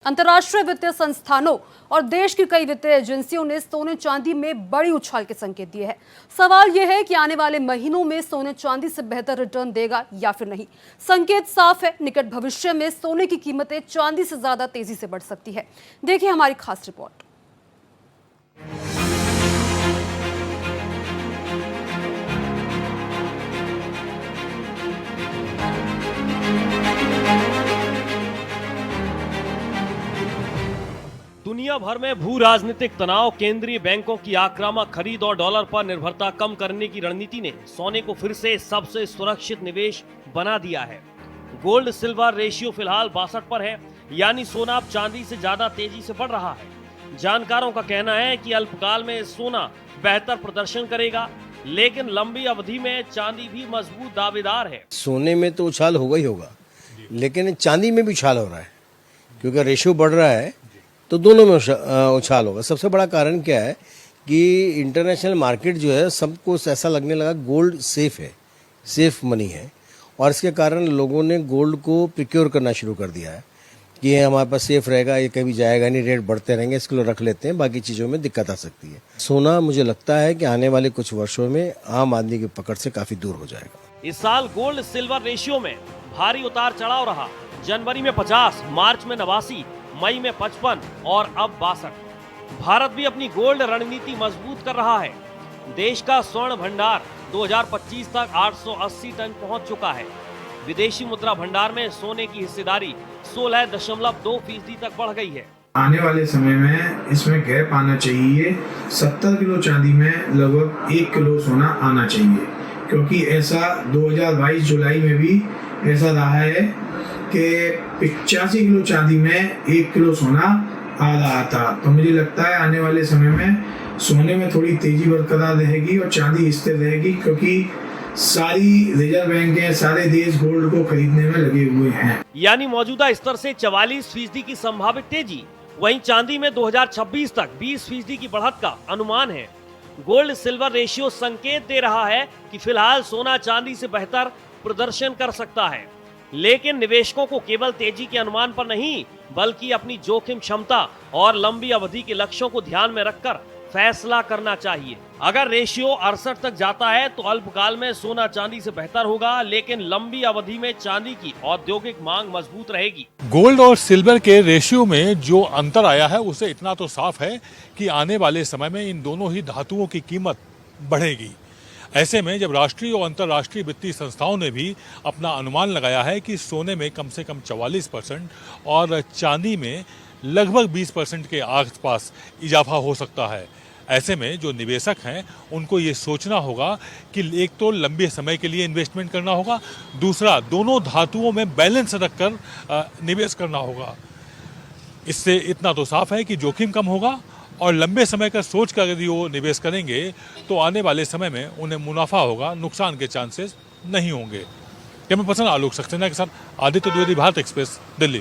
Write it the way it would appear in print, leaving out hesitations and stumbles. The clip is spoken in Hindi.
अंतर्राष्ट्रीय वित्तीय संस्थानों और देश की कई वित्तीय एजेंसियों ने सोने चांदी में बड़ी उछाल के संकेत दिए हैं। सवाल यह है कि आने वाले महीनों में सोने चांदी से बेहतर रिटर्न देगा या फिर नहीं। संकेत साफ है, निकट भविष्य में सोने की कीमतें चांदी से ज्यादा तेजी से बढ़ सकती है। देखिए हमारी खास रिपोर्ट। दुनिया भर में भू राजनीतिक तनाव, केंद्रीय बैंकों की आक्रामक खरीद और डॉलर पर निर्भरता कम करने की रणनीति ने सोने को फिर से सबसे सुरक्षित निवेश बना दिया है। गोल्ड सिल्वर रेशियो फिलहाल 62 पर है, यानी सोना अब चांदी से ज्यादा तेजी से बढ़ रहा है। जानकारों का कहना है कि अल्पकाल में सोना बेहतर प्रदर्शन करेगा, लेकिन लंबी अवधि में चांदी भी मजबूत दावेदार है। सोने में तो उछाल होगा ही होगा, लेकिन चांदी में भी उछाल हो रहा है, क्योंकि रेशियो बढ़ रहा है तो दोनों में उछाल होगा। सबसे बड़ा कारण क्या है कि इंटरनेशनल मार्केट जो है सबको ऐसा लगने लगा गोल्ड सेफ है, सेफ मनी है, और इसके कारण लोगों ने गोल्ड को प्रिक्योर करना शुरू कर दिया है कि ये हमारे पास सेफ रहेगा, ये कभी जाएगा नहीं, रेट बढ़ते रहेंगे, इसके लिए रख लेते हैं, बाकी चीज़ों में दिक्कत आ सकती है। सोना मुझे लगता है कि आने वाले कुछ वर्षों में आम आदमी की पकड़ से काफ़ी दूर हो जाएगा। इस साल गोल्ड सिल्वर रेशियो में भारी उतार चढ़ाव रहा। जनवरी में 50, मार्च में 89, मई में 55 और अब 62। भारत भी अपनी गोल्ड रणनीति मजबूत कर रहा है। देश का स्वर्ण भंडार 2025 तक 880 टन पहुंच चुका है। विदेशी मुद्रा भंडार में सोने की हिस्सेदारी 16.2% तक बढ़ गई है। आने वाले समय में इसमें गैप आना चाहिए। 70 किलो चांदी में लगभग 1 किलो सोना आना चाहिए, क्योंकि ऐसा 2022 जुलाई में भी ऐसा रहा है कि 85 किलो चांदी में 1 किलो सोना आ रहा था। तो मुझे लगता है आने वाले समय में सोने में थोड़ी तेजी बरकरार रहेगी और चांदी स्थिर रहेगी, क्योंकि सारी रिजर्व बैंकें, सारे देश गोल्ड को खरीदने में लगे हुए हैं। यानी मौजूदा स्तर से 44% की संभावित तेजी। वहीं चांदी में 2026 तक 20% की बढ़त का अनुमान है। गोल्ड सिल्वर रेशियो संकेत दे रहा है कि फिलहाल सोना चांदी से बेहतर प्रदर्शन कर सकता है, लेकिन निवेशकों को केवल तेजी के अनुमान पर नहीं, बल्कि अपनी जोखिम क्षमता और लंबी अवधि के लक्ष्यों को ध्यान में रखकर फैसला करना चाहिए। अगर रेशियो 68 तक जाता है तो अल्पकाल में सोना चांदी से बेहतर होगा, लेकिन लंबी अवधि में चांदी की औद्योगिक मांग मजबूत रहेगी। गोल्ड और सिल्वर के रेशियो में जो अंतर आया है उसे इतना तो साफ है कि आने वाले समय में इन दोनों ही धातुओं की कीमत बढ़ेगी। ऐसे में जब राष्ट्रीय और अंतर्राष्ट्रीय वित्तीय संस्थाओं ने भी अपना अनुमान लगाया है कि सोने में कम से कम 44% और चांदी में लगभग 20% के आसपास इजाफा हो सकता है, ऐसे में जो निवेशक हैं उनको ये सोचना होगा कि एक तो लंबे समय के लिए इन्वेस्टमेंट करना होगा, दूसरा दोनों धातुओं में बैलेंस रखकर निवेश करना होगा। इससे इतना तो साफ है कि जोखिम कम होगा और लंबे समय का सोच कर यदि वो निवेश करेंगे तो आने वाले समय में उन्हें मुनाफा होगा, नुकसान के चांसेस नहीं होंगे। कैमरा पर्सन आलोक सक्सेना के साथ आदित्य द्विवेदी, भारत एक्सप्रेस, दिल्ली।